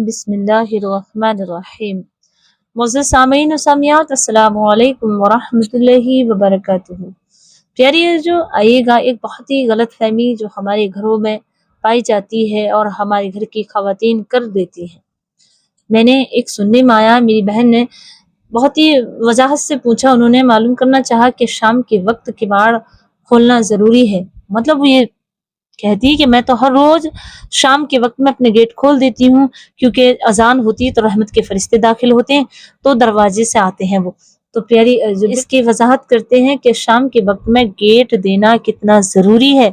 बिस्मिल्लाहिर्रहमानिर्रहीम। मुअज़्ज़ज़ सामीन और सामियात, अस्सलामु अलैकुम वरहमतुल्लाहि वबरकातुहू। प्यारी जो आइएगा, एक बहुत ही गलत फहमी जो हमारे घरों में पाई जाती है और हमारे घर की ख़वातीन कर देती हैं। मैंने एक सुनने में आया, मेरी बहन ने बहुत ही वजाहत से पूछा, उन्होंने मालूम करना चाहा कि शाम के वक्त किवाड़ खोलना ज़रूरी है। मतलब वो ये कहती है कि मैं तो हर रोज शाम के वक्त में अपने गेट खोल देती हूँ, क्योंकि अजान होती है तो रहमत के फरिश्ते दाखिल होते हैं, तो दरवाजे से आते हैं वो। तो प्यारी जो इसकी वजाहत करते हैं कि शाम के वक्त में गेट देना कितना जरूरी है।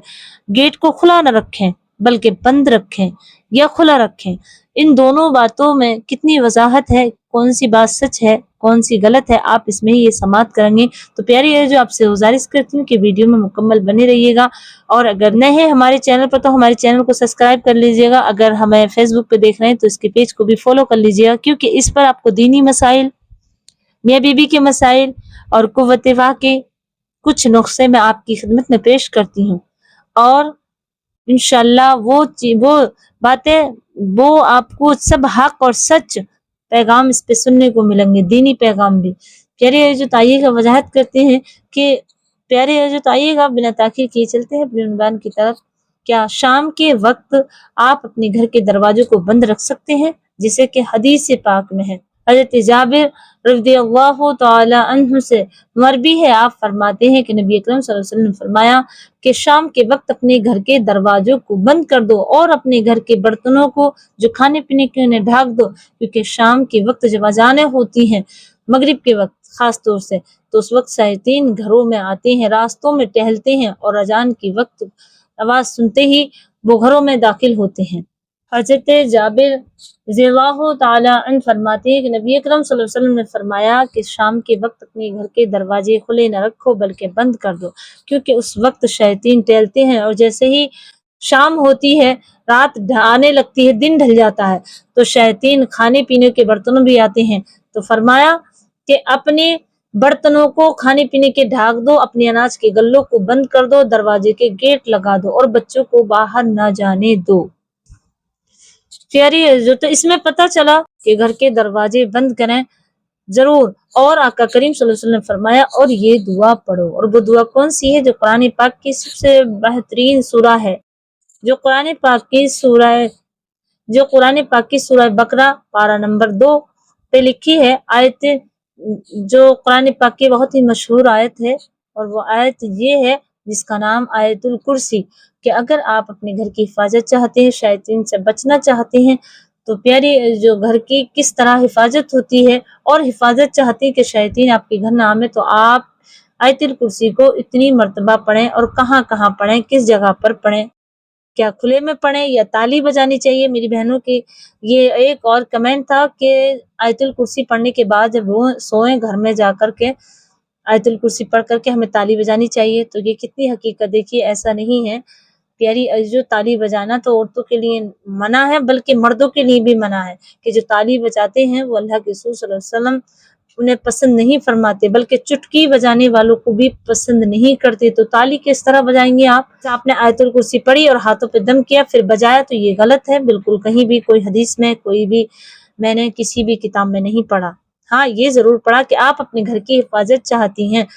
गेट को खुला न रखें बल्कि बंद रखें या खुला रखें। इन दोनों बातों में कितनी वजाहत है, कौन सी बात सच है कौन सी गलत है, आप इसमें ही ये समात करेंगे। तो प्यारी है जो आपसे गुजारिश करती हूँ कि वीडियो में मुकम्मल बने रहिएगा, और अगर नए हैं हमारे चैनल पर तो हमारे चैनल को सब्सक्राइब कर लीजिएगा। अगर हमें फेसबुक पे देख रहे हैं तो इसके पेज को भी फॉलो कर लीजिएगा, क्योंकि इस पर आपको दीनी मसाइल, मियाँ बीबी के मसाइल और कुव्वत वाह के कुछ नुस्खे मैं आपकी खिदमत में पेश करती हूँ। और इंशाल्लाह वो बातें वो आपको सब हक और सच पैगाम इस पे सुनने को मिलेंगे, दीनी पैगाम भी। प्यारे जो आइएगा वजाहत करते हैं कि प्यारे जो आइएगा बिना ताखीर किए चलते हैं अपने उन्वान की तरफ। क्या शाम के वक्त आप अपने घर के दरवाजों को बंद रख सकते हैं, जिसे कि हदीस पाक में है। हज़रत जाबिर रज़ियल्लाहु तआला अन्हु से मरवी है, आप फरमाते हैं कि नबी अकरम सल्लल्लाहु अलैहि वसल्लम ने फरमाया कि शाम के वक्त अपने घर के दरवाजों को बंद कर दो और अपने घर के बर्तनों को जो खाने पीने के उन्हें ढाक दो, क्योंकि शाम के वक्त जब अज़ानें होती हैं मगरिब के वक्त खास तौर से, तो उस वक्त शैतान घरों में आते हैं, रास्तों में टहलते हैं और अजान के वक्त आवाज सुनते ही वो घरों में दाखिल होते हैं। हज़रत जाबिर रज़ियल्लाहु ताला अन्हु फरमाते हैं कि नबी अकरम सल्लल्लाहु अलैहि वसल्लम ने फरमाया कि शाम के वक्त अपने घर के दरवाजे खुले न रखो बल्कि बंद कर दो, क्योंकि उस वक्त शैतान टहलते हैं और जैसे ही शाम होती है, रात आने लगती है, दिन ढल जाता है, तो शैतान खाने पीने के बर्तनों भी आते हैं। तो फरमाया कि अपने बर्तनों को खाने पीने के ढाक दो, अपने अनाज के गल्लों को बंद कर दो, दरवाजे के गेट लगा दो और बच्चों को बाहर न जाने दो। प्यारी जो तो इसमें पता चला कि घर के दरवाजे बंद करें जरूर, और आका करीम सल्लल्लाहु अलैहि वसल्लम ने फरमाया और ये दुआ पढ़ो। और वो दुआ कौन सी है? जो कुरान पाक की सबसे बेहतरीन सूरा है, जो कुरान पाक की सूरह बकरा पारा नंबर 2 पे लिखी है आयत, जो कुरान पाक की बहुत ही मशहूर आयत है, और वो आयत ये है जिसका नाम आयतुल कुर्सी। कि अगर आप अपने घर की हिफाजत चाहते हैं, शैतान से बचना चाहते हैं, तो प्यारी जो घर की किस तरह हिफाजत होती है और हिफाजत चाहते हैं कि शैतान आपके घर ना आए, तो आप आयतुल कुर्सी को इतनी मर्तबा पढ़ें। और कहाँ कहाँ पढ़ें, किस जगह पर पढ़ें, क्या खुले में पढ़ें या ताली बजानी चाहिए? मेरी बहनों की ये एक और कमेंट था कि आयतुल कुर्सी पढ़ने के बाद जब वो सोएं घर में जाकर के आयतुल कुर्सी पढ़ करके हमें ताली बजानी चाहिए। तो ये कितनी हकीकत देखिए, ऐसा नहीं है प्यारी जो ताली बजाना तो औरतों के लिए मना है, बल्कि मर्दों के लिए भी मना है। कि जो ताली बजाते हैं वो अल्लाह के रसूल सल्लल्लाहु अलैहि वसल्लम उन्हें पसंद नहीं फरमाते, बल्कि चुटकी बजाने वालों को भी पसंद नहीं करते। तो ताली किस तरह बजाएंगे आप? आपने आयतुल कुर्सी पढ़ी और हाथों पे दम किया फिर बजाया, तो ये गलत है बिल्कुल। कहीं भी कोई हदीस में, कोई भी मैंने किसी भी किताब में नहीं पढ़ा। हाँ, ये जरूर पढ़ा कि आप अपने घर की हिफाजत चाहती हैं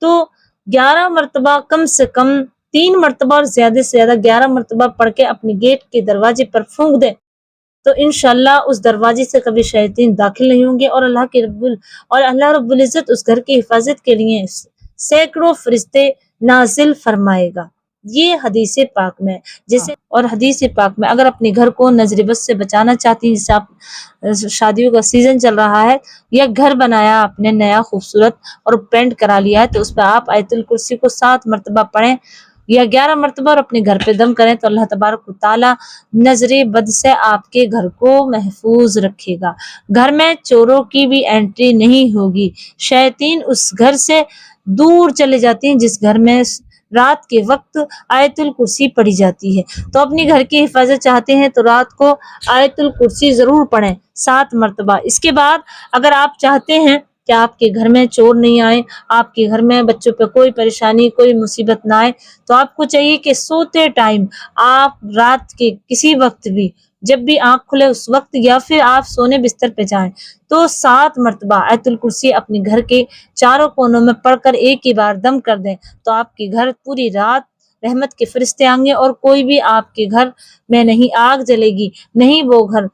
तो 11 मरतबा, कम से कम 3 मरतबा और ज्यादा से ज्यादा 11 मरतबा पढ़ के अपने गेट के दरवाजे पर फूंक दें, तो इंशाल्लाह उस दरवाजे से कभी शैतान दाखिल नहीं होंगे। और अल्लाह रब्बुल इज्जत उस घर की हिफाजत के लिए सैकड़ों फरिश्ते नाजिल फरमाएगा। ये हदीस पाक में, जैसे और हदीस पाक में अगर अपने घर को नजर बद से बचाना चाहती हैं, जैसे आप शादियों का सीजन चल रहा है या घर बनाया आपने नया खूबसूरत और पेंट करा लिया है, तो उस पर आप आयतुल कुर्सी को 7 मरतबा पढ़ें या 11 मरतबा और अपने घर पे दम करें, तो अल्लाह तबारक व तआला नजरे बद से आपके घर को महफूज रखेगा। घर में चोरों की भी एंट्री नहीं होगी, शैतान उस घर से दूर चले जाते हैं जिस घर में रात के वक्त आयतुल कुर्सी पढ़ी जाती है। तो अपनी घर की हिफाजत चाहते हैं तो रात को आयतुल कुर्सी जरूर पढ़ें 7 मरतबा। इसके बाद अगर आप चाहते हैं कि आपके घर में चोर नहीं आए, आपके घर में बच्चों पे कोई परेशानी, कोई मुसीबत ना आए, तो आपको चाहिए कि सोते टाइम आप रात के किसी वक्त भी جب بھی آنکھ کھلے اس وقت یا پھر آپ سونے بستر پہ جائیں تو 7 مرتبہ آیت الکرسی اپنے گھر کے چاروں کونوں میں پڑھ کر ایک ہی بار دم کر دیں تو آپ کے گھر پوری رات رحمت کے فرشتے آئیں گے اور کوئی بھی آپ کے گھر میں نہیں آگ جلے گی، نہیں وہ گھر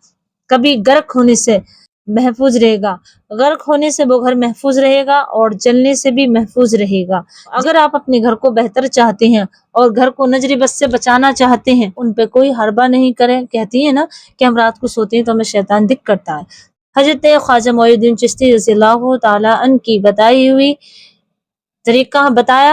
کبھی غرق ہونے سے محفوظ رہے گا، غرق ہونے سے وہ گھر محفوظ رہے گا اور جلنے سے بھی محفوظ رہے گا۔ اگر آپ اپنے گھر کو بہتر چاہتے ہیں اور گھر کو نظر بد سے بچانا چاہتے ہیں، ان پہ کوئی حربہ نہیں کریں۔ کہتی ہے نا کہ ہم رات کو سوتے ہیں تو ہمیں شیطان دکھ کرتا ہے۔ حضرت خواجہ معین الدین چشتی رضی اللہ تعالی عنہ کی بتایا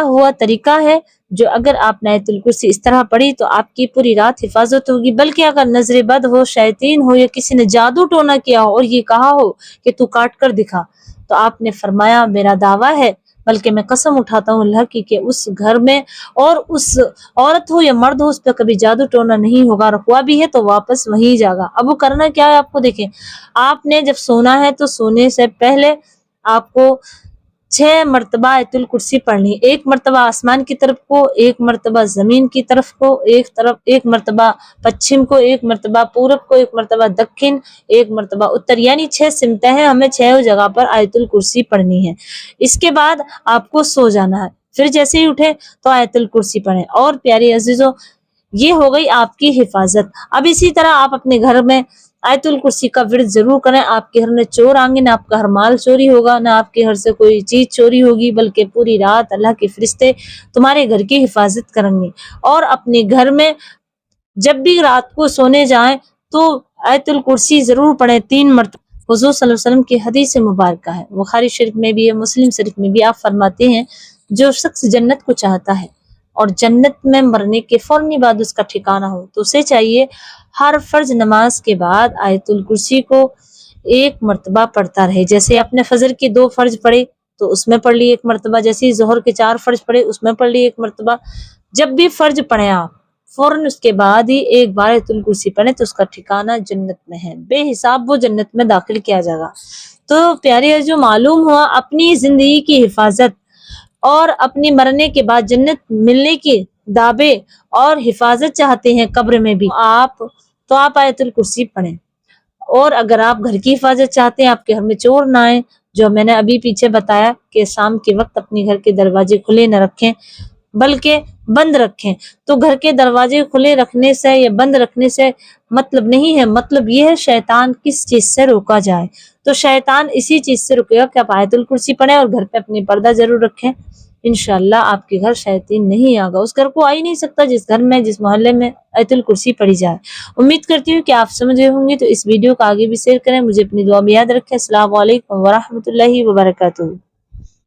ہوا طریقہ ہے، جو اگر آپ نے آیت الکرسی اس طرح پڑھی تو آپ کی پوری رات حفاظت ہوگی، بلکہ اگر نظر بد ہو، شیطین ہو یا کسی نے جادو ٹونا کیا ہو اور یہ کہا ہو کہ تو کاٹ کر دکھا، تو آپ نے فرمایا میرا دعویٰ ہے بلکہ میں قسم اٹھاتا ہوں اللہ کی کہ اس گھر میں اور اس عورت ہو یا مرد ہو اس پہ کبھی جادو ٹونا نہیں ہوگا، رکھوا بھی ہے تو واپس وہیں جاگا۔ اب وہ کرنا کیا ہے آپ کو دیکھیں، آپ نے جب سونا ہے تو سونے سے پہلے آپ کو 6 مرتبہ آیت الکرسی پڑھنی، 1 مرتبہ آسمان کی طرف کو، 1 مرتبہ زمین کی طرف کو، ایک مرتبہ پچھم کو، 1 مرتبہ پورب کو، 1 مرتبہ دکن، 1 مرتبہ اتر، یعنی 6 سمتیں ہیں، ہمیں 6 جگہ پر آیت الکرسی پڑھنی ہے۔ اس کے بعد آپ کو سو جانا ہے، پھر جیسے ہی اٹھے تو آیت الکرسی پڑھیں۔ اور پیاری عزیزوں، یہ ہو گئی آپ کی حفاظت۔ اب اسی طرح آپ اپنے گھر میں آیت الکرسی کا ورد ضرور کریں۔ آپ کے گھر میں چور آئیں گے، نہ آپ کا ہر مال چوری ہوگا، نہ آپ کے گھر سے کوئی چیز چوری ہوگی، بلکہ پوری رات اللہ کے فرشتے تمہارے گھر کی حفاظت کریں گے۔ اور اپنے گھر میں جب بھی رات کو سونے جائیں تو آیت الکرسی ضرور پڑھیں 3 مرتبہ۔ حضور صلی اللہ علیہ وسلم کی حدیث مبارکہ ہے، بخاری شریف میں بھی ہے، مسلم شریف میں بھی، آپ فرماتے ہیں جو شخص جنت کو چاہتا ہے اور جنت میں مرنے کے فوراً بعد اس کا ٹھکانہ ہو تو اسے چاہیے ہر فرض نماز کے بعد آیت الکرسی کو 1 مرتبہ پڑھتا رہے۔ جیسے اپنے فجر کے 2 فرض پڑھے تو اس میں پڑھ لی 1 مرتبہ، جیسے ظہر کے 4 فرض پڑھے اس میں پڑھ لی 1 مرتبہ۔ جب بھی فرض پڑھیں آپ فوراً اس کے بعد ہی ایک بار آیت الکرسی پڑھیں تو اس کا ٹھکانہ جنت میں ہے، بے حساب وہ جنت میں داخل کیا جائے گا۔ تو پیارے جو معلوم ہوا اپنی زندگی کی حفاظت اور اپنی مرنے کے بعد جنت ملنے کی دعوے اور حفاظت چاہتے ہیں قبر میں بھی آپ آیت الکرسی پڑھیں۔ اور اگر آپ گھر کی حفاظت چاہتے ہیں، آپ کے گھر میں چور نہ آئیں، جو میں نے ابھی پیچھے بتایا کہ شام کے وقت اپنے گھر کے دروازے کھلے نہ رکھیں بلکہ بند رکھیں، تو گھر کے دروازے کھلے رکھنے سے یا بند رکھنے سے مطلب نہیں ہے، مطلب یہ ہے شیطان کس چیز سے روکا جائے، تو شیطان اسی چیز سے رکے گا کہ آپ آیت الکرسی پڑھیں اور گھر پہ اپنی پردہ ضرور رکھیں۔ انشاءاللہ آپ کے گھر شیطان نہیں آگا، اس گھر کو آ ہی نہیں سکتا جس گھر میں جس محلے میں آیت الکرسی پڑھی جائے۔ امید کرتی ہوں کہ آپ سمجھ گئے ہوں گے، تو اس ویڈیو کو آگے بھی شیئر کریں، مجھے اپنی دعا میں یاد رکھیں۔ السلام علیکم ورحمۃ اللہ وبرکاتہ۔